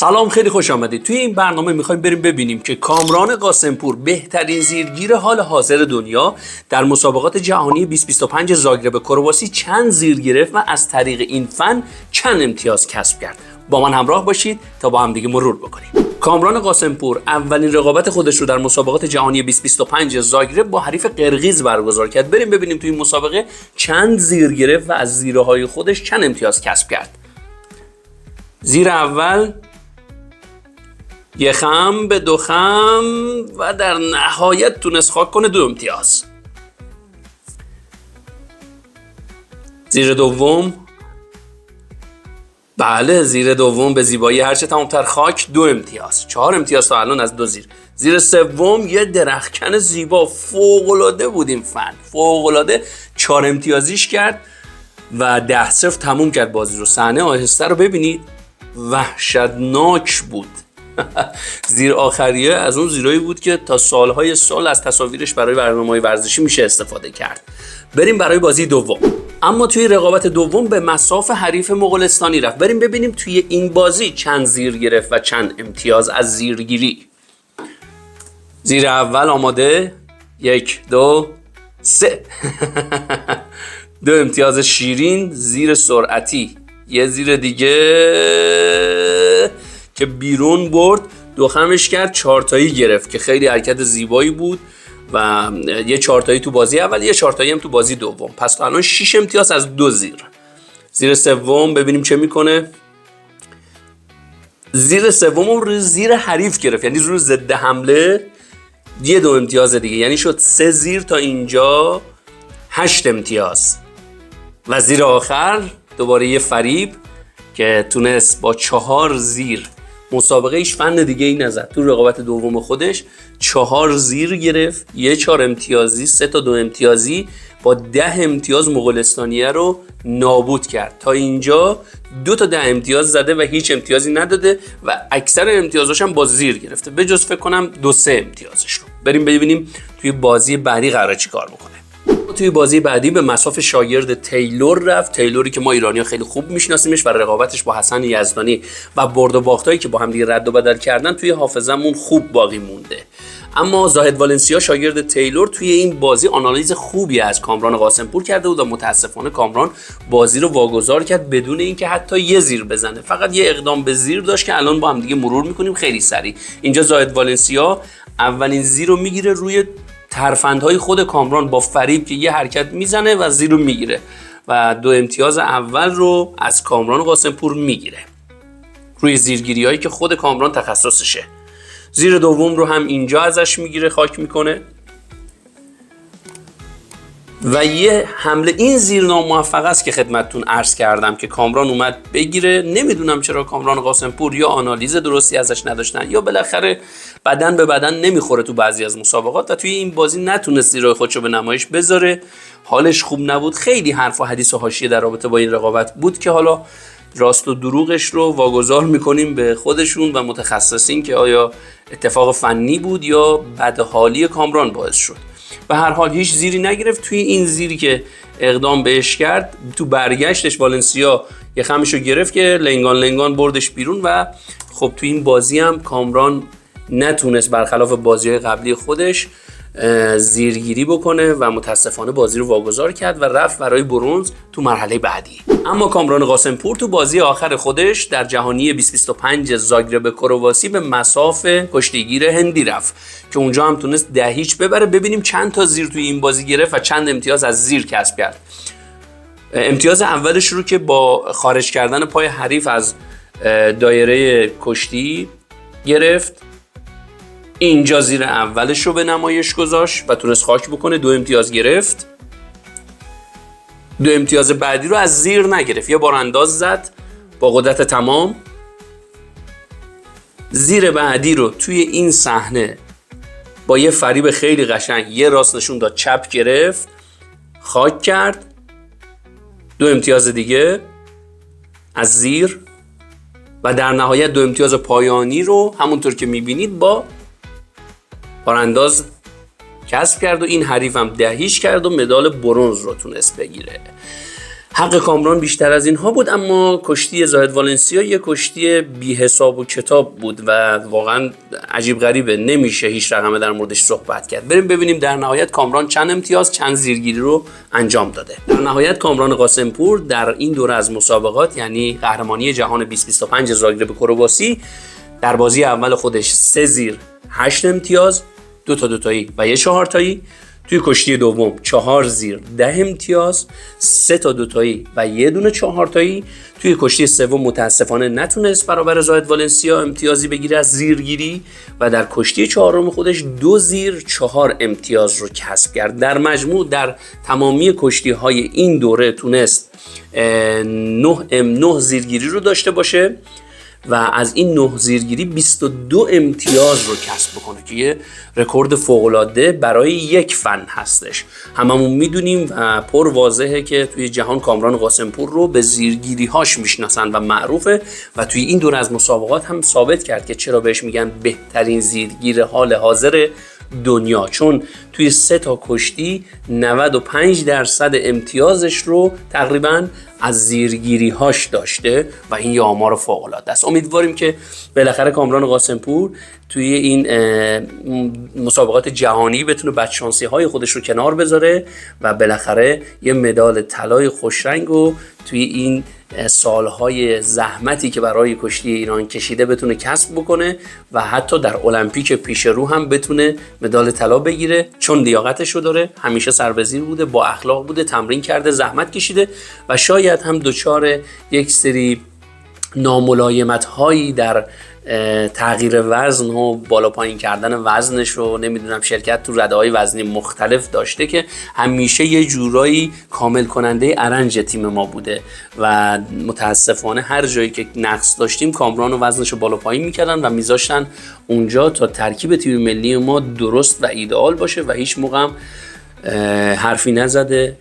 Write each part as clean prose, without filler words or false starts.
سلام، خیلی خوش آمدید. توی این برنامه میخوایم بریم ببینیم که کامران قاسمپور بهترین زیرگیر حال حاضر دنیا در مسابقات جهانی 2025 زاگرب کرواسی چند زیر گرفت و از طریق این فن چند امتیاز کسب کرد. با من همراه باشید تا با هم دیگه مرور بکنیم. کامران قاسمپور اولین رقابت خودش رو در مسابقات جهانی 2025 زاگرب با حریف قرقیز برگزار کرد. بریم ببینیم توی این مسابقه چند زیر گرفت و از زیرهای خودش چند امتیاز کسب کرد. زیر اول یه خم به دو خم و در نهایت تونست خاک کنه 2 امتیاز. زیر دوم، بله زیر دوم به زیبایی هرچه تمامتر خاک 2 امتیاز. 4 امتیاز تا الان از 2 زیر. زیر سوم یه درختکن زیبا، فوق‌العاده بود این فن، فوق‌العاده. 4 امتیازیش کرد و 10-0 تموم کرد بازی رو. صحنه آهسته رو ببینید، وحشتناک بود. زیر آخریه از اون زیرایی بود که تا سالهای سال از تصاویرش برای برنامه‌های ورزشی میشه استفاده کرد. بریم برای بازی دوم. اما توی رقابت دوم به مصاف حریف مغولستانی رفت. بریم ببینیم توی این بازی چند زیر گرفت و چند امتیاز از زیرگیری. زیر اول آماده، 1 2 3. 2 امتیاز شیرین. زیر سرعتی، یه زیر دیگه که بیرون برد، 2 خمش کرد، 4 تایی گرفت که خیلی حرکت زیبایی بود و یه 4 تایی تو بازی اول، یه 4 تایی هم تو بازی دوم. پس تا الان 6 امتیاز از 2 زیر. زیر سوم ببینیم چه میکنه. زیر سوم رو زیر حریف گرفت، یعنی رو ضد حمله، یه 2 امتیاز دیگه، یعنی شد 3 زیر تا اینجا 8 امتیاز. و زیر آخر دوباره یه فریب که تونست با 4 زیر، مسابقه ایش فن دیگه ای نزد، تو رقابت دوم خودش 4 زیر گرفت، یه 4 امتیازی، 3 تا 2 امتیازی، با 10 امتیاز مغولستانیه رو نابود کرد. تا اینجا 2 تا 10 امتیاز زده و هیچ امتیازی نداده و اکثر امتیازاش هم با زیر گرفته، به جز فکر کنم 2-3 امتیازش رو. بریم ببینیم توی بازی بعدی قراره چی کار بکنه. توی بازی بعدی به مصاف شاگرد تیلور رفت. تیلوری که ما ایرانی‌ها خیلی خوب میشناسیمش و رقابتش با حسن یزدانی و برد و باختایی که با هم دیگه رد و بدل کردن توی حافظمون خوب باقی مونده. اما زاهد والنسیا شاگرد تیلور توی این بازی آنالیز خوبی از کامران قاسمپور کرده بود و متاسفانه کامران بازی رو واگذار کرد بدون اینکه حتی یه زیر بزنه. فقط یه اقدام به زیر داشت که الان با هم دیگه مرور می‌کنیم خیلی سریع. اینجا زاهد والنسیا اولین زیر رو میگیره روی ترفندهای خود کامران با فریب که یه حرکت میزنه و زیر رو میگیره و 2 امتیاز اول رو از کامران قاسمپور میگیره روی زیرگیری هایی که خود کامران تخصصشه. زیر دوم رو هم اینجا ازش میگیره، خاک میکنه و یه حمله این زیر ناموفق است که خدمتتون عرض کردم که کامران اومد بگیره. نمیدونم چرا کامران قاسمپور یا آنالیز درستی ازش نداشتن یا بالاخره بدن به بدن نمیخوره تو بعضی از مسابقات و توی این بازی نتونست زیرای خودشو به نمایش بذاره. حالش خوب نبود. خیلی حرف و حدیث و حاشیه در رابطه با این رقابت بود که حالا راست و دروغش رو واگذار میکنیم به خودشون و متخصصین که آیا اتفاق فنی بود یا بدحالی کامران باعث شد. به هر حال هیچ زیری نگرفت. توی این زیری که اقدام بهش کرد تو برگشتش والنسیا یه خمشو گرفت که لنگان بردش بیرون و خب توی این بازی هم کامران نتونست برخلاف بازی‌های قبلی خودش زیرگیری بکنه و متاسفانه بازی رو واگذار کرد و رفت برای برنز تو مرحله بعدی. اما کامران قاسمپور تو بازی آخر خودش در جهانی 2025 زاگرب کرواسی به مصاف کشتیگیر هندی رفت که اونجا هم تونست 10-0 ببره. ببینیم چند تا زیر توی این بازی گرفت و چند امتیاز از زیر کسب کرد. امتیاز اولش رو که با خارج کردن پای حریف از دایره کشتی گرفت. اینجا زیر اولش رو به نمایش گذاشت و تونست خاک بکنه، 2 امتیاز گرفت. 2 امتیاز بعدی رو از زیر نگرفت، یه بار انداز زد با قدرت تمام. زیر بعدی رو توی این صحنه با یه فریب خیلی قشنگ یه راست نشون داد، چپ گرفت، خاک کرد. 2 امتیاز دیگه از زیر و در نهایت 2 امتیاز پایانی رو همونطور که میبینید با بارانداز کسب کرد و این حریف هم 10-0 کرد و مدال برنز رو تونست بگیره. حق کامران بیشتر از اینها بود، اما کشتی زاهد والنسیا یه کشتی بی حساب و کتاب بود و واقعا عجیب غریبه، نمیشه هیچ رقمه در موردش صحبت کرد. بریم ببینیم در نهایت کامران چند امتیاز، چند زیرگیری رو انجام داده. در نهایت کامران قاسمپور در این دوره از مسابقات، یعنی قهرمانی جهان 2025 زاگرب کرواسی، در بازی اول خودش 3 زیر 8 امتیاز، 2 تا 2 تایی و 1 4 تایی. توی کشتی دوم 4 زیر 10 امتیاز، 3 تا 2 تایی و 1 دونه 4 تایی. توی کشتی سوم متاسفانه نتونست برابر زاهد والنسیا امتیازی بگیره از زیرگیری و در کشتی چهارم خودش 2 زیر 4 امتیاز رو کسب کرد. در مجموع در تمامی کشتی های این دوره تونست 9 زیرگیری رو داشته باشه و از این 9 زیرگیری 22 امتیاز رو کسب بکنه که یه رکورد فوق‌العاده برای یک فن هستش. هممون میدونیم و پر واضحه که توی جهان کامران قاسمپور رو به زیرگیری هاش میشناسن و معروفه و توی این دوره از مسابقات هم ثابت کرد که چرا بهش میگن بهترین زیرگیر حال حاضر دنیا، چون توی 3 تا کشتی 95% امتیازش رو تقریباً از زیرگیری هاش داشته و این یه آمار فوق العاده است. امیدواریم که بالاخره کامران قاسمپور توی این مسابقات جهانی بتونه بدشانسی های خودش رو کنار بذاره و بالاخره یه مدال طلای خوشرنگ رو توی این سالهای زحمتی که برای کشتی ایران کشیده بتونه کسب بکنه و حتی در المپیک پیش رو هم بتونه مدال طلا بگیره، چون لیاقتش رو داره. همیشه سربزیر بوده، با اخلاق بوده، تمرین کرده، زحمت کشیده و شاید هم دچار یک سری ناملایمت هایی در تغییر وزن و بالا پایین کردن وزنش رو، نمیدونم، شرکت تو رده‌های وزنی مختلف داشته که همیشه یه جورایی کامل کننده ارنج تیم ما بوده و متاسفانه هر جایی که نقص داشتیم کامران و وزنش رو بالا پایین میکردن و میذاشتن اونجا تا ترکیب تیم ملی ما درست و ایدئال باشه و هیچ موقع هم حرفی نزده،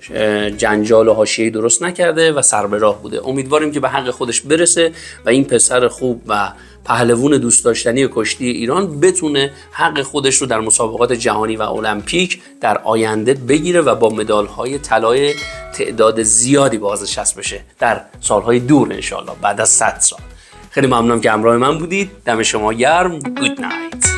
جنجال و حاشیه‌ای درست نکرده و سر به راه بوده. امیدواریم که به حق خودش برسه و این پسر خوب و پهلوون دوست داشتنی کشتی ایران بتونه حق خودش رو در مسابقات جهانی و المپیک در آینده بگیره و با مدال‌های طلای تعداد زیادی بازنشست بشه در سالهای دور انشالله بعد از 100 سال. خیلی ممنونم که همراه من بودید. دم شما گرم. گود نایت.